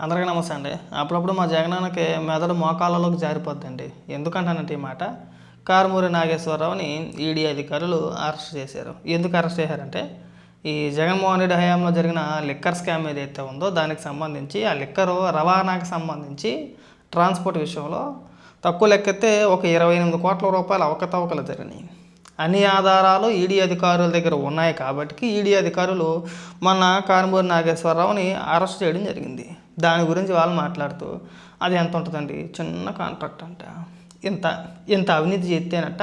అందరికీ నమస్తే అండి. అప్పుడప్పుడు మా జగనన్నకి మెదడు మోకాళ్ళలోకి జారిపోద్దండి. ఎందుకంటానంటే ఈ మాట, కారుమూరి నాగేశ్వరరావుని ఈడీ అధికారులు అరెస్ట్ చేశారు. ఎందుకు అరెస్ట్ చేశారంటే, ఈ జగన్మోహన్ రెడ్డి హయాంలో జరిగిన లిక్కర్ స్కామ్ ఏదైతే ఉందో దానికి సంబంధించి, ఆ లిక్కరు రవాణాకి సంబంధించి ట్రాన్స్పోర్ట్ విషయంలో తక్కువ లెక్కెత్తే ఒక 28 కోట్ల రూపాయల అవకతవకలు జరిగినాయి. అన్ని ఆధారాలు ఈడీ అధికారుల దగ్గర ఉన్నాయి కాబట్టి ఈడీ అధికారులు మొన్న కారుమూరి నాగేశ్వరరావుని అరెస్ట్ చేయడం జరిగింది. దాని గురించి వాళ్ళు మాట్లాడుతూ, అది ఎంత ఉంటుందండి, చిన్న కాంట్రాక్ట్ అంట, ఇంత ఇంత అవినీతి చేస్తేనట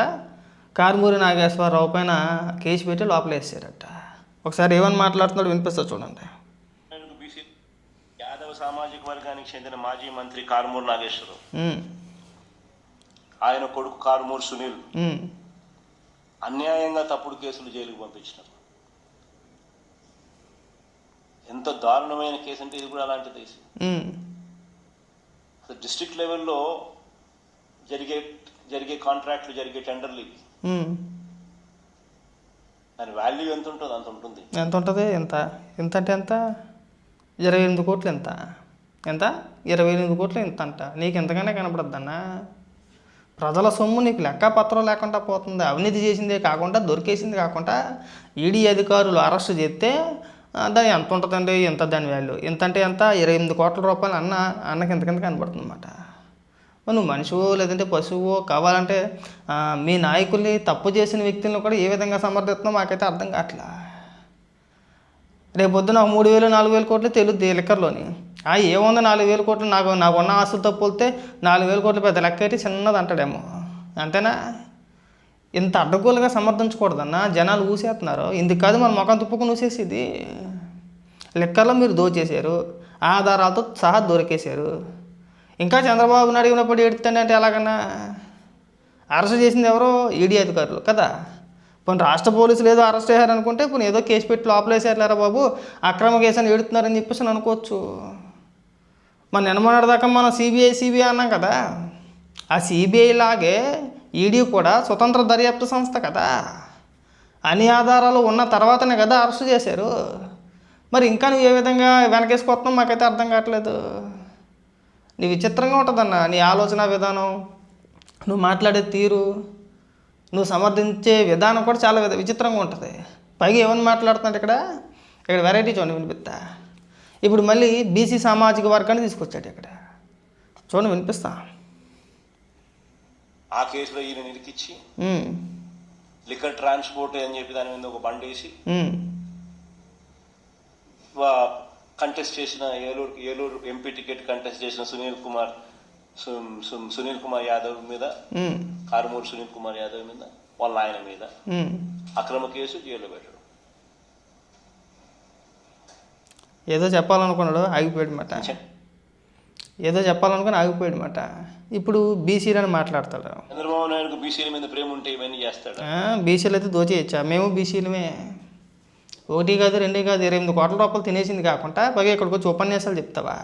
కారుమూరి నాగేశ్వరరావు పైన కేసు పెట్టి లోపలేసారట. ఒకసారి ఏమని మాట్లాడుతున్నాడు వినిపిస్తా చూడండి. బీసీ యాదవ సామాజిక వర్గానికి చెందిన మాజీ మంత్రి కారుమూరి నాగేశ్వరరావు, ఆయన కొడుకు కారుమూరి సునీల్ అన్యాయంగా తప్పుడు కేసులు జైలుకు పంపించినారు. ఎంత దారుణమైన కేసు అంటే ఇది కూడా అలాంటిది. డిస్ట్రిక్ట్ లెవెల్లో జరిగే కాంట్రాక్ట్లు, జరిగే టెండర్లు, దాని వాల్యూ ఎంత ఉంటుంది అంత ఉంటుంది. ఎంత ఉంటుంది? ఎంత ఎంత అంటే ఎంత? 28 కోట్లు. ఎంత 28 కోట్లు ఎంత అంట. నీకు ఎంతగానే కనపడద్దన్నా? ప్రజల సొమ్ము నీకు లెక్క పత్రం లేకుండా పోతుంది. అవినీతి చేసిందే కాకుండా, దొరికేసింది కాకుండా ఈడీ అధికారులు అరెస్ట్ చేస్తే దాని ఎంత ఉంటుందండి, ఎంత దాని వాల్యూ ఎంత అంటే ఎంత? 28 కోట్ల రూపాయలు అన్నకి ఎంతకింత కనబడుతుంది అన్నమాట. నువ్వు మనిషివో లేదంటే పశువో, కావాలంటే మీ నాయకుల్ని తప్పు చేసిన వ్యక్తులను కూడా ఏ విధంగా సమర్థిస్తున్నావు మాకైతే అర్థం కావట్లా. రేపు పొద్దున 3,000 4,000 కోట్లు తెలుద్ది లిక్కర్లోని. ఏముంది 4,000 కోట్లు, నాకు ఉన్న ఆస్తులతో పోలితే 4,000 కోట్లు పెద్ద లెక్క అయితే చిన్నది అంటాడేమో. అంతేనా? ఇంత అడ్డగోలుగా సమర్థించకూడదన్న. జనాలు ఊసేస్తున్నారు. ఇందుకు కాదు మన ముఖం తుప్పుకుని ఊసేసేది. లిక్కర్లో మీరు దోచేశారు, ఆధారాలతో సహా దొరికేశారు. ఇంకా చంద్రబాబు నాయుడు ఉన్నప్పుడు ఏడుతండి అంటే ఎలాగన్నా? అరెస్ట్ చేసింది ఎవరో? ఈడీ అధికారులు కదా. పోనీ రాష్ట్ర పోలీసులు ఏదో అరెస్ట్ చేశారనుకుంటే పోనీ ఏదో కేసు పెట్టి లోపలేసారులేరా బాబు, అక్రమ కేసు అని ఏడుతున్నారని చెప్పేసి అనుకోవచ్చు. మన నిన్నమొన్నటిదాకా మనం సిబిఐ అన్నాం కదా. ఆ సిబిఐ లాగే ఈడీ కూడా స్వతంత్ర దర్యాప్తు సంస్థ కదా. అన్ని ఆధారాలు ఉన్న తర్వాతనే కదా అరెస్ట్ చేశారు. మరి ఇంకా నువ్వు ఏ విధంగా వెనకేసుకొస్తున్నావు మాకైతే అర్థం కావట్లేదు. నీ విచిత్రంగా ఉంటుందన్న నీ ఆలోచన విధానం, నువ్వు మాట్లాడే తీరు, నువ్వు సమర్థించే విధానం కూడా చాలా విచిత్రంగా ఉంటుంది. పైగా ఏమని మాట్లాడుతున్నాడు ఇక్కడ వెరైటీ చూడండి వినిపిస్తా. ఇప్పుడు మళ్ళీ బీసీ సామాజిక వర్గాన్ని తీసుకొచ్చాడు ఇక్కడ. చూడండి వినిపిస్తా. ఆ కేసులో ఈయన నిరికిచ్చి లిక్కర్ ట్రాన్స్పోర్ట్ అని చెప్పి దాని మీద ఒక బండి వేసి కంటెస్ట్ చేసిన ఏలూరు ఎంపీ టికెట్ కంటెస్ట్ చేసిన సునీల్ కుమార్ యాదవ్ మీద, కారుమూరి సునీల్ కుమార్ యాదవ్ మీద, వాళ్ళ ఆయన మీద అక్రమ కేసు, జైల్లో పెట్టడం. ఏదో చెప్పాలనుకున్నాడు ఆగిపోయాడు మాట. ఇప్పుడు బీసీలని మాట్లాడతాడు. చంద్రబాబు నాయుడుకు బీసీల మీద ప్రేమ ఉంటే ఇవన్నీ చేస్తాడు. బీసీలు అయితే దోచేయచ్చా? మేము బీసీలమే. 1 కాదు 2 కాదు 28 కోట్ల రూపాయలు తినేసింది కాకుండా పైగా ఇక్కడికి వచ్చి ఉపన్యాసాలు చెప్తావా?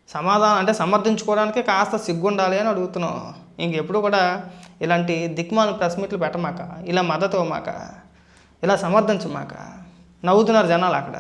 సమాధానం అంటే సమర్థించుకోవడానికి కాస్త సిగ్గుండాలి అని అడుగుతున్నావు. ఇంకెప్పుడు కూడా ఇలాంటి దిక్మాల ప్రెస్ మీట్లు పెట్టమాక, ఇలా మద్దతు ఇవ్వమాక, ఇలా సమర్థించమాక. నవ్వుతున్నారు జనాలు అక్కడ.